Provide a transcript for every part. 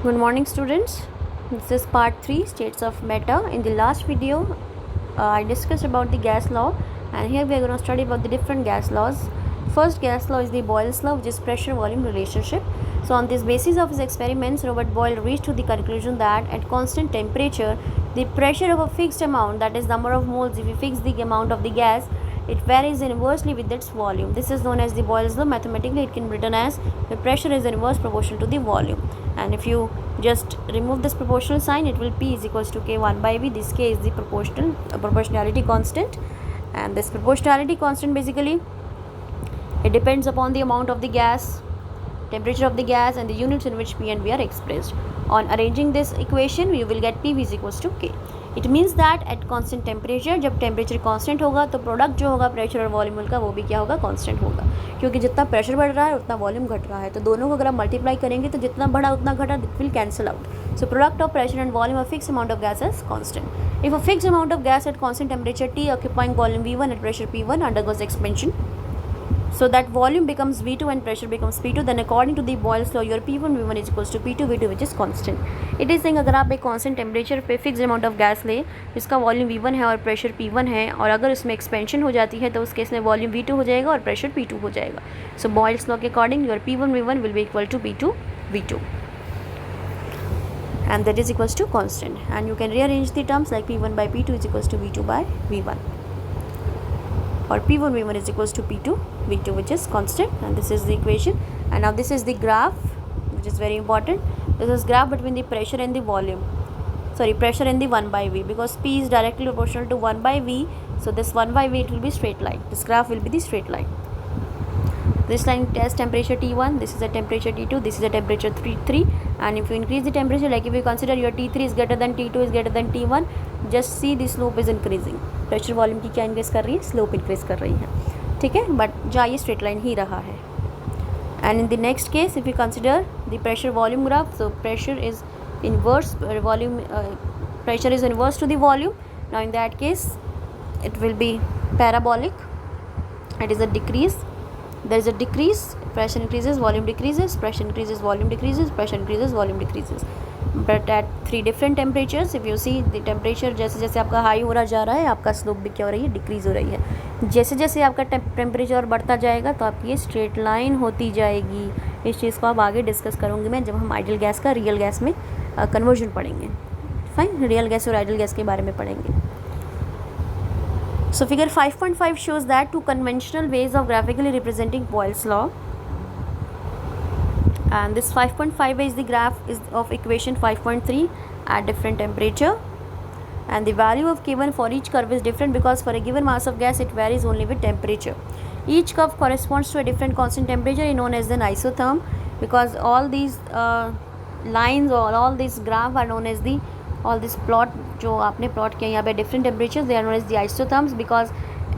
Good morning, students. This is part 3, states of matter. In the last video I discussed about the gas law, and here we are going to study about the different gas laws. First gas law is the Boyle's law, which is pressure volume relationship. So on this basis of his experiments, Robert Boyle reached to the conclusion that at constant temperature the pressure of a fixed amount, that is number of moles, if you fix the amount of the gas, it varies inversely with its volume. This is known as the Boyle's law. Mathematically it can be written as the pressure is inverse proportional to the volume, and if you just remove this proportional sign, it will P is equals to K 1 by V. This K is the proportionality constant, and this proportionality constant basically it depends upon the amount of the gas, temperature of the gas, and the units in which P and V are expressed. On arranging this equation you will get PV is equals to K. It means that at constant temperature, जब temperature constant होगा तो product जो होगा pressure और volume का वो भी क्या होगा, कॉन्स्टेंट होगा, क्योंकि जितना प्रेशर बढ़ रहा है उतना वॉल्यूम घट रहा है, तो दोनों को अगर आप मल्टीप्लाई करेंगे तो जितना बढ़ा उतना घटा, it will cancel out. So product of pressure and volume of fix amount of gas is constant. If a fix amount of gas at constant temperature T occupying volume V1 at pressure P1 undergoes expansion, so that volume becomes V2 and pressure becomes P2, then according to the Boyle's law your P1 V1 is equals to P2 V2 which is constant. It is saying अगर आप एक constant temperature पे fixed amount of gas ले, इसका volume V1 है और pressure P1 है, और अगर इसमें expansion हो जाती है तो उस केस में volume V2 हो जाएगा और pressure P2 हो जाएगा. So Boyle's law के according your P1 V1 will be equal to P2 V2, and that is equals to constant, and you can rearrange the terms like P1 by P2 is equals to V2 by V1, or P1 V1 is equals to P2 V2 which is constant, and this is the equation. And now this is the graph, which is very important. This is graph between the pressure and the volume, pressure and the 1 by V, because P is directly proportional to 1 by V, so this 1 by V it will be straight line, this graph will be the straight line. This line has temperature T1, this is a temperature T2, this is a temperature 3, and if you increase the temperature, like if you consider your T3 is greater than T2 is greater than T1, just see the slope is increasing. Pressure volume की क्या increase कर रही है, slope increase कर रही है, ठीक है, बट जहाँ ये स्ट्रेट लाइन ही रहा है. And in the next case if you consider the pressure volume graph, so pressure is inverse volume, pressure is inverse two the volume. Now in that case it will be parabolic. It is a decrease, there is a decrease, pressure increases, volume decreases, pressure increases, volume decreases, pressure increases, volume decreases, but at 3 different temperatures. If you see the temperature जैसे जैसे आपका high हो रहा जा रहा है, आपका slope भी क्या हो रही है, डिक्रीज़ हो रही है. जैसे जैसे आपका टेम्परेचर बढ़ता जाएगा तो आपकी ये स्ट्रेट लाइन होती जाएगी. इस चीज़ को आप आगे डिस्कस करूँगी मैं जब हम आइडियल गैस का रियल गैस में कन्वर्जन पढ़ेंगे. फाइन, रियल गैस और आइडियल गैस के बारे में पढ़ेंगे. So figure 5.5 shows that two conventional ways of graphically representing Boyle's law, and this 5.5 is the graph is of equation 5.3 at different temperature, and the value of K1 for each curve is different because for a given mass of gas it varies only with temperature. Each curve corresponds to a different constant temperature known as an isotherm, because all these lines or all these graph are known as the, all this plot जो आपने plot किया यहाँ पे different temperatures, they are known as the isotherms because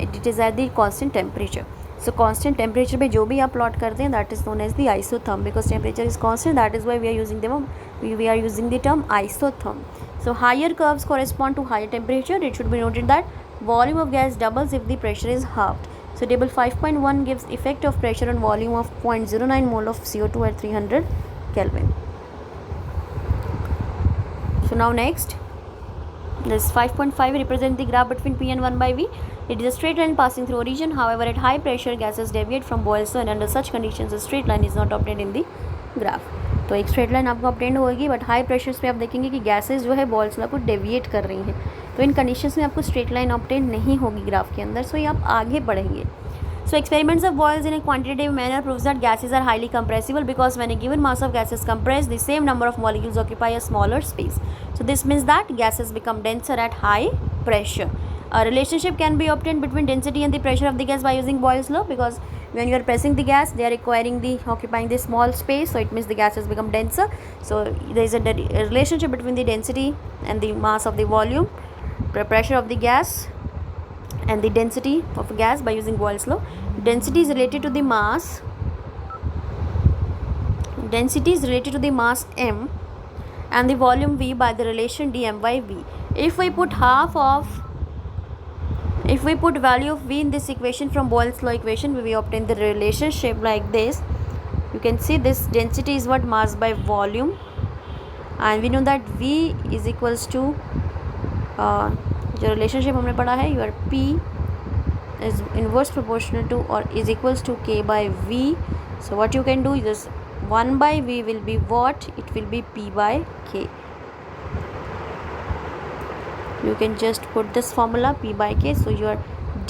it is at the constant temperature. So constant temperature पे जो भी आप plot करते हैं that is known as the isotherm, because temperature is constant, that is why we are using the term isotherm. So higher curves correspond to higher temperature. It should be noted that volume of gas doubles if the pressure is halved. So table 5.1 gives effect of pressure on volume of 0.09 mole of CO2 at 300 Kelvin. So now next, this 5.5 represents the graph between P and 1 by V. It is a straight line passing through a region. However, at high pressure gases deviate from Boyle's law, and under such conditions a straight line is not obtained in the graph. तो एक straight line आपको obtain होगी, but high pressures पे आप देखेंगे कि gases जो है बॉयल्स लॉ को डेविएट कर रही हैं, तो इन कंडीशंस में आपको स्ट्रेट लाइन ऑब्टेन नहीं होगी ग्राफ के अंदर. सो ये आप आगे पढ़ेंगे. So experiments of Boyle's in a quantitative manner proves that gases are highly compressible, because when a given mass of gas is compressed, the same number of molecules occupy a smaller space. So this means that gases become denser at high pressure. A relationship can be obtained between density and the pressure of the gas by using Boyle's law, because when you are pressing the gas, they are occupying the small space, so it means the gases become denser. So there is a relationship between the density and the mass of the volume, pressure of the gas, and the density of gas by using Boyle's law. Density is related to the mass. Density is related to the mass m and the volume v by the relation dm by v. If we put value of v in this equation from Boyle's law equation, we obtain the relationship like this. You can see this density is what, mass by volume, and we know that V is equals to जो relationship हमने पढ़ा है, your P is inverse proportional to or is equals to K by V. So what you can do is 1 by V will be what? It will be P by K. You can just put this formula P by K. So your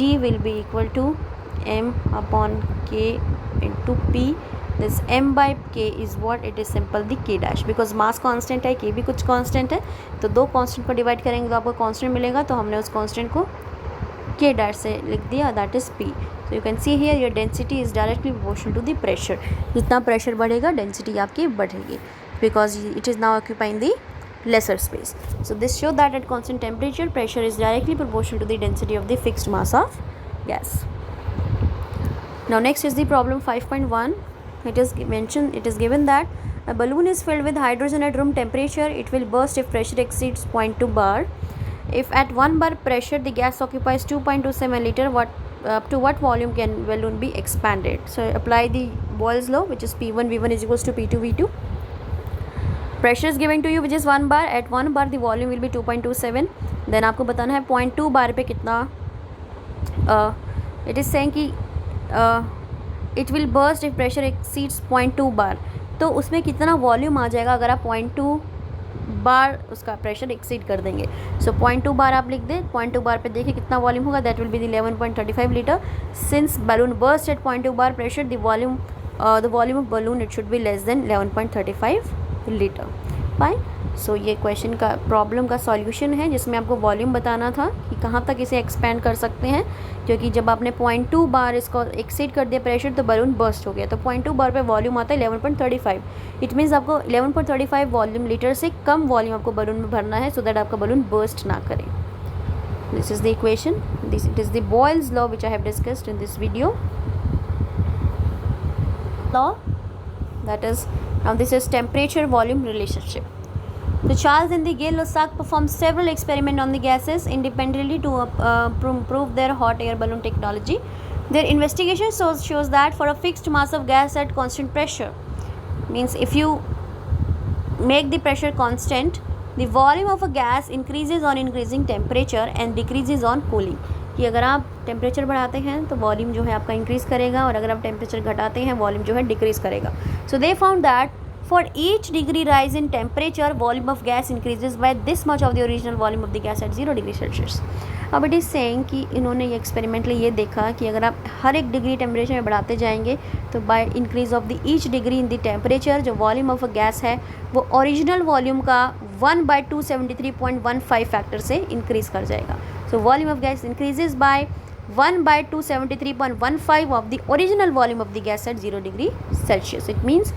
D will be equal to M upon K into P. This M by K is what? It is simple the K dash, because mass constant है, K भी कुछ constant है, तो दो constant को divide करेंगे तो आपको constant मिलेगा, तो हमने उस constant को K dash से लिख दिया, that is P. So you can see here your density is directly proportional to the pressure. जितना pressure बढ़ेगा density आपकी बढ़ेगी, because it is now occupying the lesser space. So this shows that at constant temperature pressure is directly proportional to the density of the fixed mass of gas. Now next is the problem 5.1. It is mentioned, it is given that a balloon is filled with hydrogen at room temperature. It will burst if pressure exceeds 0.2 bar. If at 1 bar pressure the gas occupies 2.27 liter, up to what volume can balloon be expanded? So apply the Boyle's law, which is P1 V1 is equals to P2 V2. Pressure is given to you which is 1 bar. At 1 bar the volume will be 2.27. Then आपको बताना है 0.2 बार पे कितना, it is saying कि it will burst if pressure exceeds 0.2 बार, तो उसमें कितना volume आ जाएगा अगर आप 0.2 बार उसका प्रेशर एक्सीड कर देंगे. सो 0.2 बार आप लिख दें, 0.2 बार पे देखिए कितना वॉल्यूम होगा, that will be the 11.35 litre. Since balloon burst at 0.2 bar pressure, the volume of balloon it should be less than 11.35 litre. Fine. So ये क्वेश्चन का प्रॉब्लम का सॉल्यूशन है, जिसमें आपको वॉल्यूम बताना था कि कहाँ तक इसे एक्सपेंड कर सकते हैं, क्योंकि जब आपने 0.2 बार इसको एक्सीड कर दिया प्रेशर तो बलून बर्स्ट हो गया. तो 0.2 बार पे वॉल्यूम आता है 11.35. इट मीन्स आपको 11.35 वॉल्यूम लीटर से कम वॉल्यूम आपको बलून में भरना है, सो दैट आपका बलून बर्स्ट ना करे. This is the equation. This it is the Boyle's law which I have discussed in this video. Law that is, now this is temperature volume relationship. So Charles and the Gay-Lussac performed several experiments on the gases independently to prove their hot air balloon technology. Their investigation shows that for a fixed mass of gas at constant pressure, means if you make the pressure constant, the volume of a gas increases on increasing temperature and decreases on cooling. कि अगर आप temperature बढ़ाते हैं तो volume जो है आपका increase करेगा, और अगर आप टेम्परेचर घटाते हैं वॉल्यूम जो है डिक्रीज़ करेगा. So they found that for each degree rise in temperature volume of gas increases by this much of the original volume of the gas at 0 degree Celsius. अब इट इज़ सेइंग कि इन्होंने ये experimentally ये देखा कि अगर आप हर एक डिग्री टेम्परेचर में बढ़ाते जाएंगे तो by increase of the each degree in the temperature जो वॉल्यूम ऑफ अ गैस है वो ओरिजिनल वॉल्यूम का 1/273.15 फैक्टर से इंक्रीज़ कर जाएगा. So volume of gas increases by 1/273.15 of the original volume of the gas at 0 degree Celsius. It means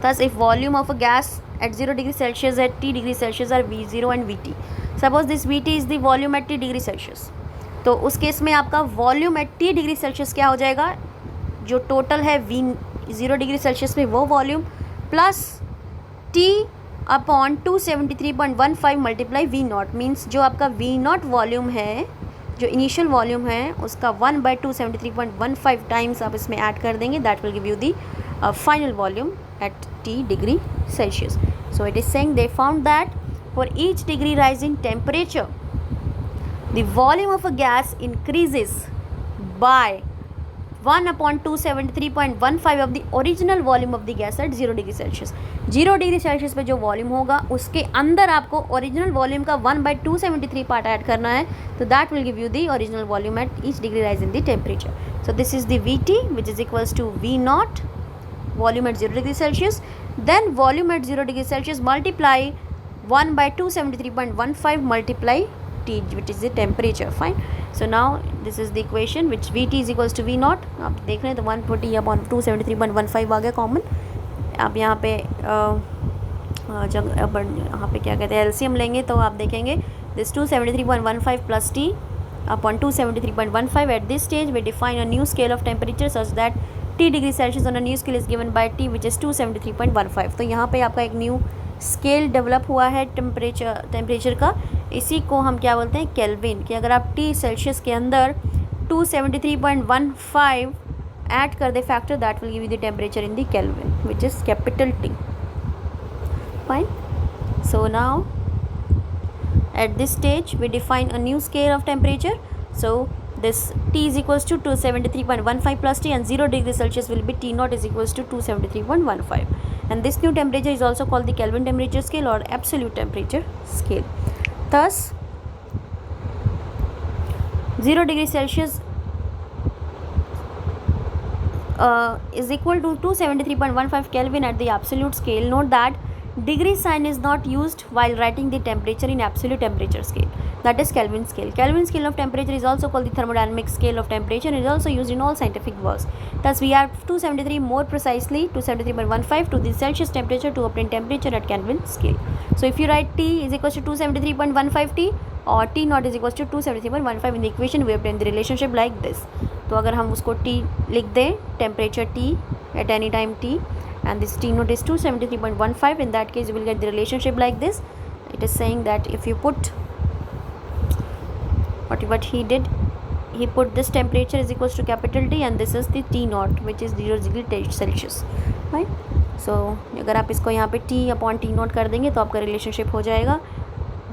thus if volume of a gas at 0 degree Celsius at T degree Celsius are V0 and Vt. Suppose this Vt is the volume at T degree Celsius. तो उस case में आपका volume at T degree Celsius क्या हो जाएगा, जो total है V0 degree Celsius में वो volume plus T upon 273.15 multiply V0. Means जो आपका V0 वॉल्यूम है, जो इनिशियल वॉल्यूम है, उसका 1/273.15 टाइम्स आप इसमें ऐड कर देंगे, that will give you the final volume at T degree Celsius. So it is saying they found that for each degree rise in temperature the volume of a gas increases bye 1/273.15 of the original volume of the gas at 0 degree Celsius. 0 degree Celsius पे जो volume होगा उसके अंदर आपको original volume का 1/273 part add करना है, तो that will give you the original volume at each degree rise in the temperature. So this is the Vt which is equals to V0 volume at 0 degree Celsius, then volume at 0 degree Celsius multiply 1/273.15 multiply T which is the temperature. Fine. So now this is the equation which Vt is equals to V0. आप देख रहे हैं तो 140 upon 273.15 आ गया common. आप यहाँ पे यहाँ पे क्या कहते हैं एलसीएम लेंगे तो आप देखेंगे this 273.15 plus T upon 273.15. At this stage we define a new scale of temperature such that T degree Celsius on a new scale is given by T which is 273.15. तो यहाँ पे आपका एक न्यू स्केल डेवलप हुआ है temperature का. इसी को हम क्या बोलते हैं, केल्विन. कि अगर आप T सेल्सियस के अंदर 273.15 ऐड कर दे factor, that will give you the temperature in the Kelvin which is capital T. Fine. So now at this stage we define a new scale of temperature. So this T is equals to 273.15 plus T, and 0 degree Celsius will be T naught is equals to 273.15, and this new temperature is also called the Kelvin temperature scale or absolute temperature scale. Thus 0 degree Celsius is equal to 273.15 Kelvin at the absolute scale. Note that degree sign is not used while writing the temperature in absolute temperature scale, that is Kelvin scale. Kelvin scale of temperature is also called the thermodynamic scale of temperature and is also used in all scientific works. Thus we have 273 more precisely 273.15 to the Celsius temperature to obtain temperature at Kelvin scale. So if you write T is equals to 273.15 T और T naught is equals to 273.15 in the equation, we obtain the relationship like this. तो अगर हम उसको T लिख दें, temperature T at any time T, and this T naught is 273.15, in that case you will get the relationship like this. It is saying that if you put what he did, he put this temperature is equals to capital T and this is the T naught which is 0 degree Celsius, right? So अगर आप इसको यहाँ पे T upon T naught कर देंगे तो आपका relationship हो जाएगा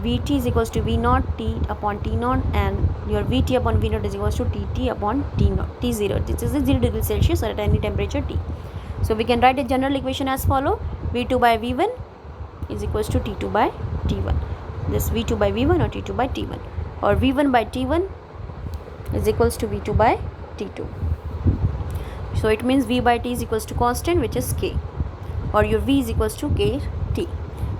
Vt is equals to V naught T upon T naught, and your Vt upon V naught is equals to Tt upon T naught T0. This is the 0 degree Celsius at any temperature T. So we can write a general equation as follow: V2 by V1 is equals to T2 by T1. This V2 by V1 or T2 by T1, or V1 by T1 is equals to V2 by T2. So it means V by T is equals to constant, which is K, or your V is equals to KT.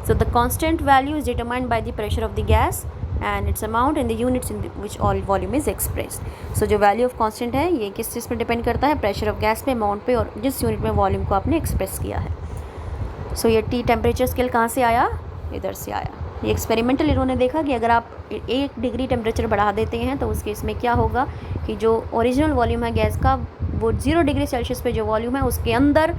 So the constant value is determined by the pressure of the gas and its amount and the units in which all volume is expressed. So जो value of constant है ये किस चीज़ पर depend करता है? Pressure of gas पे, amount पे, और जिस यूनिट में वॉल्यूम को आपने एक्सप्रेस किया है. सो ये टी टेम्परेचर स्केल कहाँ से आया? इधर से आया. ये एक्सपेरिमेंटल इन्होंने देखा कि अगर आप 1 डिग्री टेम्परेचर बढ़ा देते हैं तो उस केस में क्या होगा कि जो ओरिजिनल वॉल्यूम है गैस का वो 0 डिग्री सेल्सियस पे जो वॉल्यूम है उसके अंदर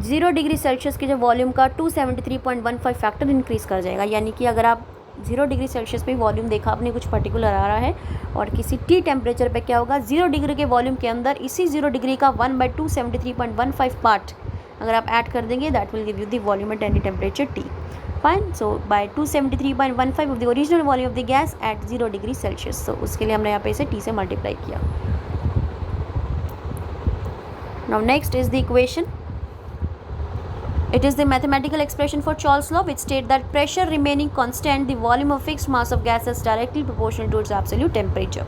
0 डिग्री सेल्सियस के जो वॉल्यूम का 273.15 फैक्टर इंक्रीज़ कर जाएगा. यानी कि अगर आप 0 डिग्री सेल्सियस पे वॉल्यूम देखा आपने कुछ पर्टिकुलर आ रहा है और किसी टी टेम्परेचर पे क्या होगा 0 डिग्री के वॉल्यूम के अंदर इसी 0 डिग्री का 1/273.15 पार्ट अगर आप ऐड कर देंगे that will give you the volume at any temperature T. Fine. So by 273.15 of the original volume of the gas at 0 degree Celsius. So उसके लिए हमने यहाँ पे इसे टी से मल्टीप्लाई किया. Now next is the equation. It is the mathematical expression for Charles' law which states that pressure remaining constant, the volume of fixed mass of gas is directly proportional to its absolute temperature.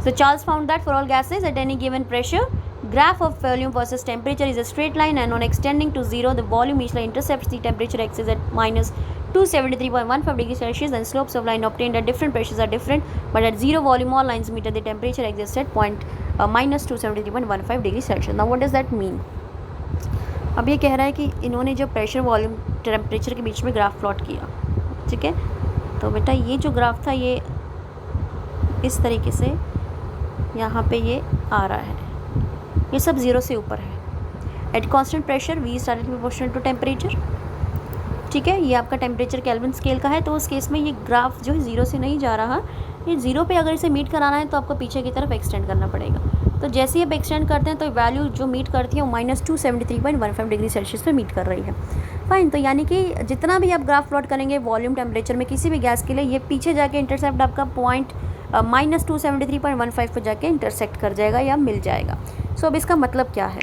So Charles found that for all gases at any given pressure, graph of volume versus temperature is a straight line, and on extending to 0, the volume each line intercepts the temperature axis at minus 273.15 degrees Celsius, and slopes of line obtained at different pressures are different, but at 0 volume all lines meet at the temperature axis at minus 273.15 degrees Celsius. Now what does that mean? अब ये कह रहा है कि इन्होंने जो pressure volume temperature के बीच में ग्राफ प्लॉट किया, ठीक है. तो बेटा ये जो ग्राफ था ये इस तरीके से यहाँ पे ये आ रहा है, ये सब 0 से ऊपर है. At constant pressure V is directly proportional to temperature, ठीक है. ये आपका टेम्परेचर केल्विन स्केल का है, तो उस केस में ये ग्राफ जो है 0 से नहीं जा रहा, ये 0 पे अगर इसे मीट कराना है तो आपको पीछे की तरफ एक्सटेंड करना पड़ेगा. तो जैसे ही आप एक्सटेंड करते हैं तो वैल्यू जो मीट करती है वो minus 273.15 डिग्री सेल्सियस पे मीट कर रही है. फाइन. तो यानी कि जितना भी आप ग्राफ प्लॉट करेंगे वॉल्यूम टेम्परेचर में किसी भी गैस के लिए ये पीछे जाके इंटरसेप्ट आपका पॉइंट minus 273.15 पर जाके इंटरसेक्ट कर जाएगा या मिल जाएगा. सो अब इसका मतलब क्या है?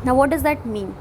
Now what does that mean?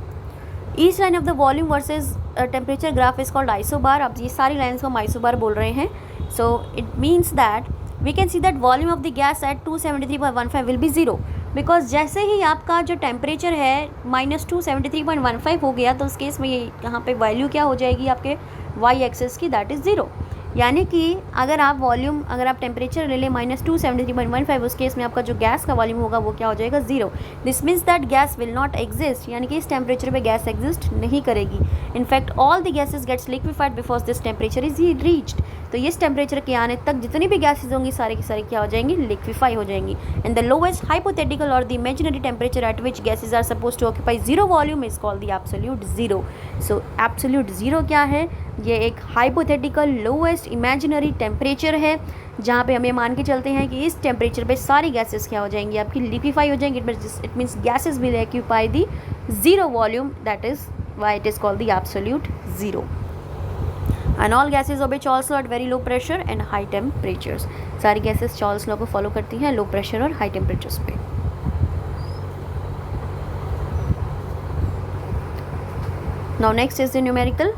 Each line of the volume versus temperature graph is called isobar. आप ये सारी लाइन्स को हम आइसोबार बोल रहे हैं. So it means that we can see that volume of the gas at 273.15 will be 0, because जैसे ही आपका जो टेम्परेचर है minus 273.15 हो गया तो उस केस में ये यहाँ पे वैल्यू क्या हो जाएगी आपके y एक्सेस की, दैट इज़ 0. यानी कि अगर आप टेम्परेचर ले लें minus 273.15 उस केस में आपका जो गैस का वॉल्यूम होगा वो क्या हो जाएगा 0. This means that gas will not exist, यानी कि इस टेम्परेचर पे गैस एग्जिस्ट नहीं करेगी. In fact all the gases gets liquefied before this temperature is reached. तो इस टेम्परेचर के आने तक जितनी भी गैसेज होंगी सारी की सारी क्या हो जाएंगी? लिक्विफाई हो जाएंगी. एंड द लोवेस्ट हाइपोथेटिकल और the imaginary temperature at which gases are suppose to occupy 0 volume is called the absolute 0. So absolute 0 क्या है? ये एक हाइपोथेटिकल लोवेस्ट इमेजिनरी टेम्परेचर है जहाँ पे हम ये मान के चलते हैं कि इस टेम्परेचर पे सारी गैसेस क्या हो जाएंगी? आपकी लिक्विफाई हो जाएंगी. It means gases will occupy the 0 volume, that is why it is called the absolute 0. And all gases obey Charles law at very low pressure and high temperatures. सारी gases Charles law को follow करती हैं low pressure और high temperatures पे। Now next is the numerical.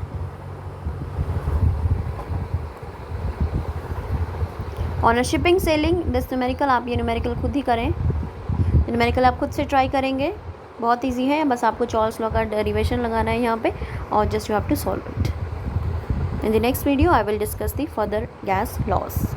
On a shipping selling this numerical, आप ये numerical खुद ही करें। न्यूमेरिकल आप खुद से ट्राई करेंगे, बहुत इजी है, बस आपको चार्ल्स लॉ का डेरिवेशन लगाना है यहाँ पे और just you have to solve it. In the next video, I will discuss the further gas laws.